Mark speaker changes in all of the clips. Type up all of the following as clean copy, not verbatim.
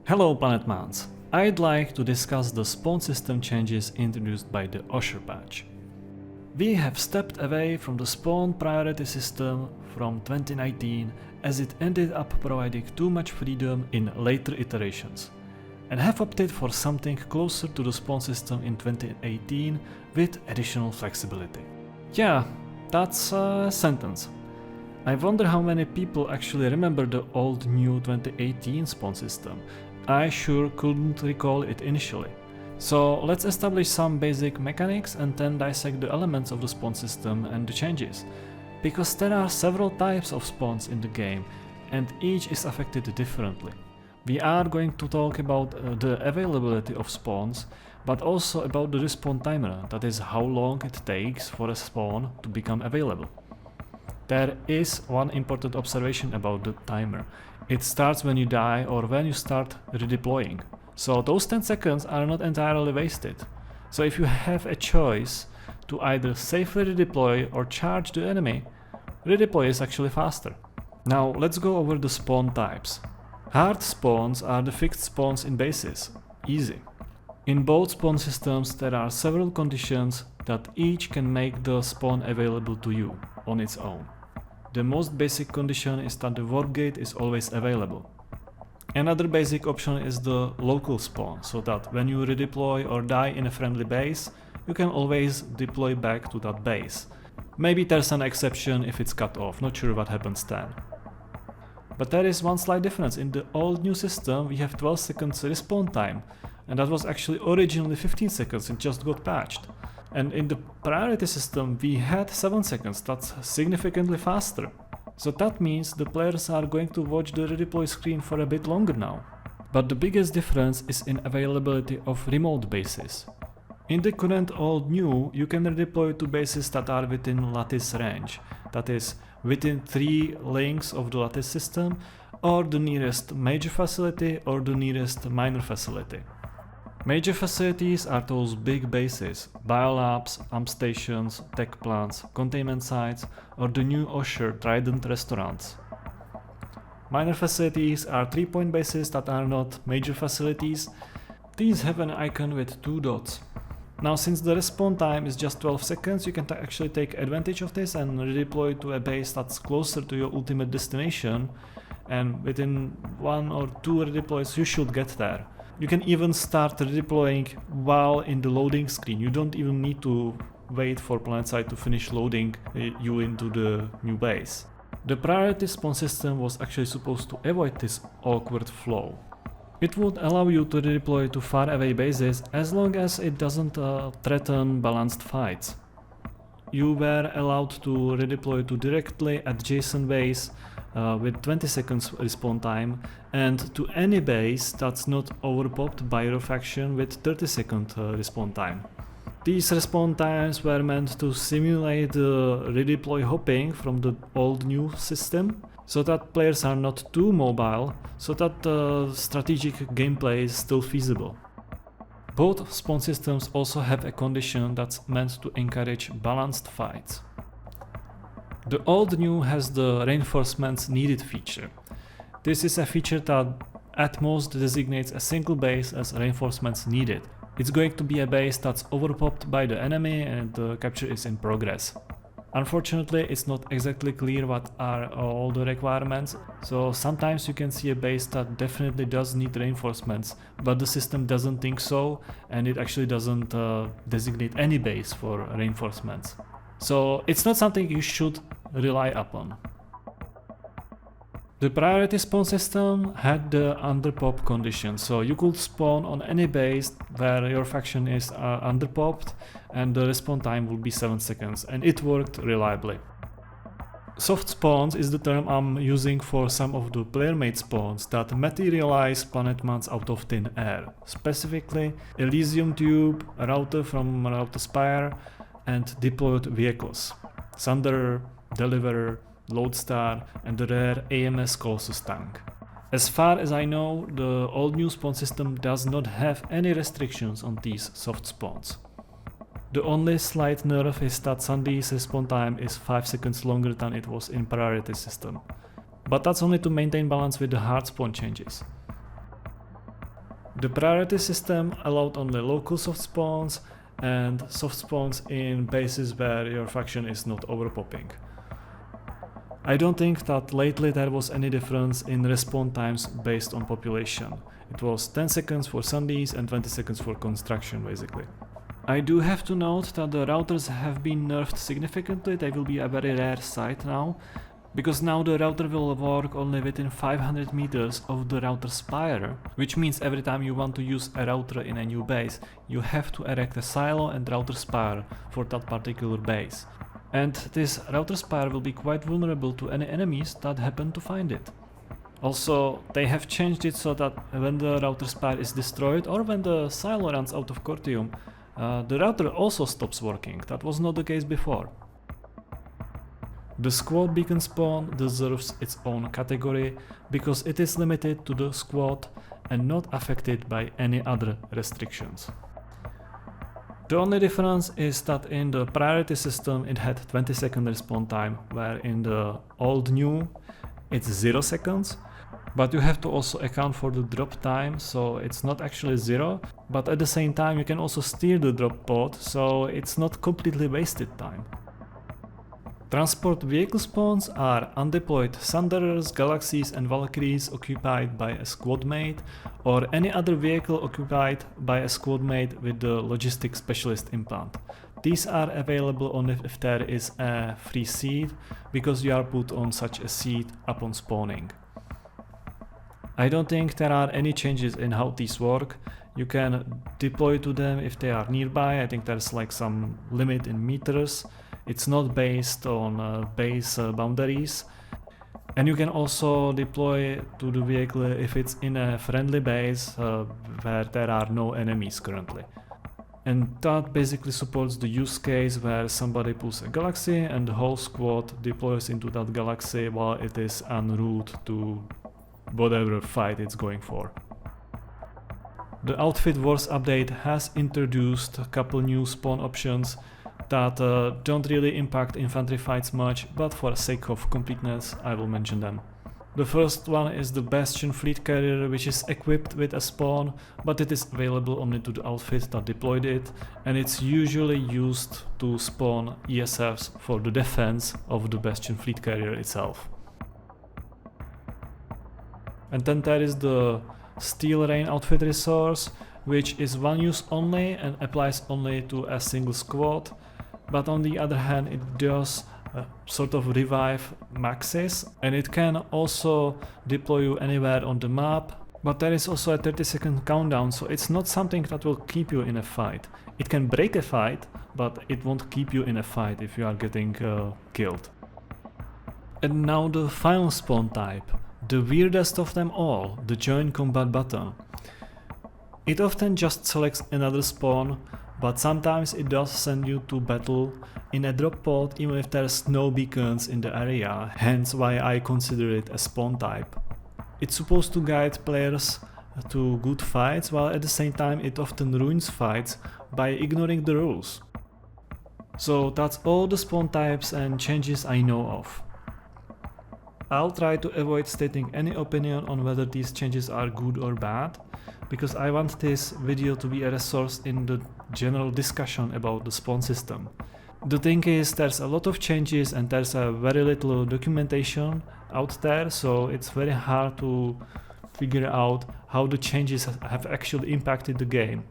Speaker 1: Hello Planetmans! I'd like to discuss the spawn system changes introduced by the Oshur patch. We have stepped away from the spawn priority system from 2019 as it ended up providing too much freedom in later iterations, and have opted for something closer to the spawn system in 2018 with additional flexibility. Yeah, that's a sentence. I wonder how many people actually remember the old new 2018 spawn system. I sure couldn't recall it initially. So let's establish some basic mechanics and then dissect the elements of the spawn system and the changes. Because there are several types of spawns in the game and each is affected differently. We are going to talk about the availability of spawns, but also about the respawn timer, that is how long it takes for a spawn to become available. There is one important observation about the timer. It starts when you die or when you start redeploying. So those 10 seconds are not entirely wasted. So if you have a choice to either safely redeploy or charge the enemy, redeploy is actually faster. Now let's go over the spawn types. Hard spawns are the fixed spawns in bases. Easy. In both spawn systems there are several conditions that each can make the spawn available to you on its own. The most basic condition is that the warp gate is always available. Another basic option is the local spawn, so that when you redeploy or die in a friendly base, you can always deploy back to that base. Maybe there's an exception if it's cut off, not sure what happens then. But there is one slight difference. In the old new system we have 12 seconds respawn time, and that was actually originally 15 seconds, it just got patched. And in the priority system we had 7 seconds, that's significantly faster. So that means the players are going to watch the redeploy screen for a bit longer now. But the biggest difference is in availability of remote bases. In the current old new, you can redeploy to bases that are within lattice range, that is within 3 links of the lattice system, or the nearest major facility or the nearest minor facility. Major facilities are those big bases, biolabs, amp stations, tech plants, containment sites, or the new Oshur Trident restaurants. Minor facilities are 3-point bases that are not major facilities. These have an icon with 2 dots. Now since the respawn time is just 12 seconds, you can actually take advantage of this and redeploy to a base that's closer to your ultimate destination, and within 1 or 2 redeploys you should get there. You can even start redeploying while in the loading screen. You don't even need to wait for PlanetSide to finish loading you into the new base. The priority spawn system was actually supposed to avoid this awkward flow. It would allow you to redeploy to far away bases as long as it doesn't threaten balanced fights. You were allowed to redeploy to directly adjacent base with 20 seconds respawn time, and to any base that's not overpopped by your faction with 30 second respawn time. These respawn times were meant to simulate redeploy hopping from the old new system, so that players are not too mobile, so that strategic gameplay is still feasible. Both spawn systems also have a condition that's meant to encourage balanced fights. The old new has the reinforcements needed feature. This is a feature that at most designates a single base as reinforcements needed. It's going to be a base that's overpopped by the enemy and the capture is in progress. Unfortunately, it's not exactly clear what are all the requirements, so sometimes you can see a base that definitely does need reinforcements, but the system doesn't think so, and it actually doesn't designate any base for reinforcements. So it's not something you should rely upon. The priority spawn system had the underpop condition, so you could spawn on any base where your faction is underpopped and the respawn time would be 7 seconds, and it worked reliably. Soft spawns is the term I'm using for some of the player-made spawns that materialize Planetmans out of thin air, specifically Elysium Tube, a router from Router Spire, and deployed vehicles, Sunder, Deliverer, Lodestar, and the rare AMS Colossus tank. As far as I know, the old new spawn system does not have any restrictions on these soft spawns. The only slight nerf is that Sandy's respawn time is 5 seconds longer than it was in priority system, but that's only to maintain balance with the hard spawn changes. The priority system allowed only local soft spawns and soft spawns in bases where your faction is not overpopping. I don't think that lately there was any difference in respawn times based on population. It was 10 seconds for zombies and 20 seconds for construction basically. I do have to note that the routers have been nerfed significantly. They will be a very rare sight now, because now the router will work only within 500 meters of the router spire, which means every time you want to use a router in a new base, you have to erect a silo and router spire for that particular base. And this router spire will be quite vulnerable to any enemies that happen to find it. Also, they have changed it so that when the router spire is destroyed or when the silo runs out of cortium, the router also stops working. That was not the case before. The squad beacon spawn deserves its own category because it is limited to the squad and not affected by any other restrictions. The only difference is that in the priority system it had 20-second respawn time, where in the old new it's 0 seconds. But you have to also account for the drop time, so it's not actually 0, but at the same time you can also steer the drop pod, so it's not completely wasted time. Transport vehicle spawns are undeployed Thunderers, Galaxies and Valkyries occupied by a squad mate, or any other vehicle occupied by a squad mate with the Logistics Specialist implant. These are available only if there is a free seat, because you are put on such a seat upon spawning. I don't think there are any changes in how these work. You can deploy to them if they are nearby. I think there's like some limit in meters. It's not based on base boundaries. And you can also deploy to the vehicle if it's in a friendly base where there are no enemies currently. And that basically supports the use case where somebody pulls a galaxy and the whole squad deploys into that galaxy while it is en route to whatever fight it's going for. The Outfit Wars update has introduced a couple new spawn options that don't really impact infantry fights much, but for the sake of completeness I will mention them. The first one is the Bastion Fleet Carrier, which is equipped with a spawn, but it is available only to the outfit that deployed it, and it's usually used to spawn ESFs for the defense of the Bastion Fleet Carrier itself. And then there is the Steel Rain outfit resource, which is one use only and applies only to a single squad, but on the other hand it does sort of revive maxes, and it can also deploy you anywhere on the map, but there is also a 30-second countdown, so it's not something that will keep you in a fight. It can break a fight, but it won't keep you in a fight if you are getting killed. And now the final spawn type. The weirdest of them all, the Join Combat button. It often just selects another spawn, but sometimes it does send you to battle in a drop pod even if there's no beacons in the area, hence why I consider it a spawn type. It's supposed to guide players to good fights, while at the same time it often ruins fights by ignoring the rules. So that's all the spawn types and changes I know of. I'll try to avoid stating any opinion on whether these changes are good or bad, because I want this video to be a resource in the general discussion about the spawn system. The thing is, there's a lot of changes and there's a very little documentation out there, so it's very hard to figure out how the changes have actually impacted the game.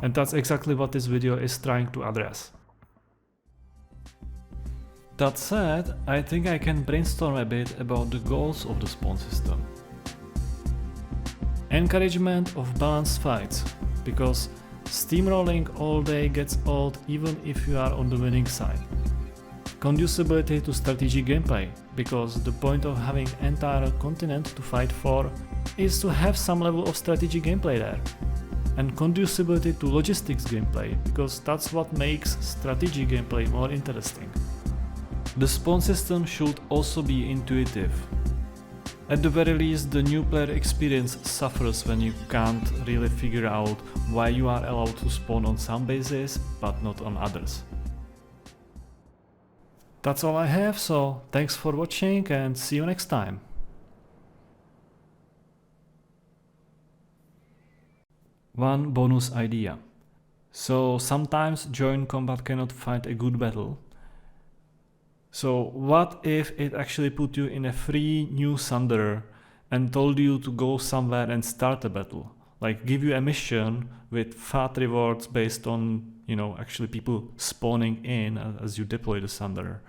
Speaker 1: And that's exactly what this video is trying to address. That said, I think I can brainstorm a bit about the goals of the spawn system. Encouragement of balanced fights, because steamrolling all day gets old even if you are on the winning side. Conducibility to strategic gameplay, because the point of having an entire continent to fight for is to have some level of strategic gameplay there. And conducibility to logistics gameplay, because that's what makes strategic gameplay more interesting. The spawn system should also be intuitive. At the very least, the new player experience suffers when you can't really figure out why you are allowed to spawn on some bases but not on others. That's all I have, so thanks for watching and see you next time. One bonus idea. So sometimes joint combat cannot fight a good battle. So what if it actually put you in a free new Thunder and told you to go somewhere and start a battle? Like give you a mission with fat rewards based on, actually people spawning in as you deploy the Thunder.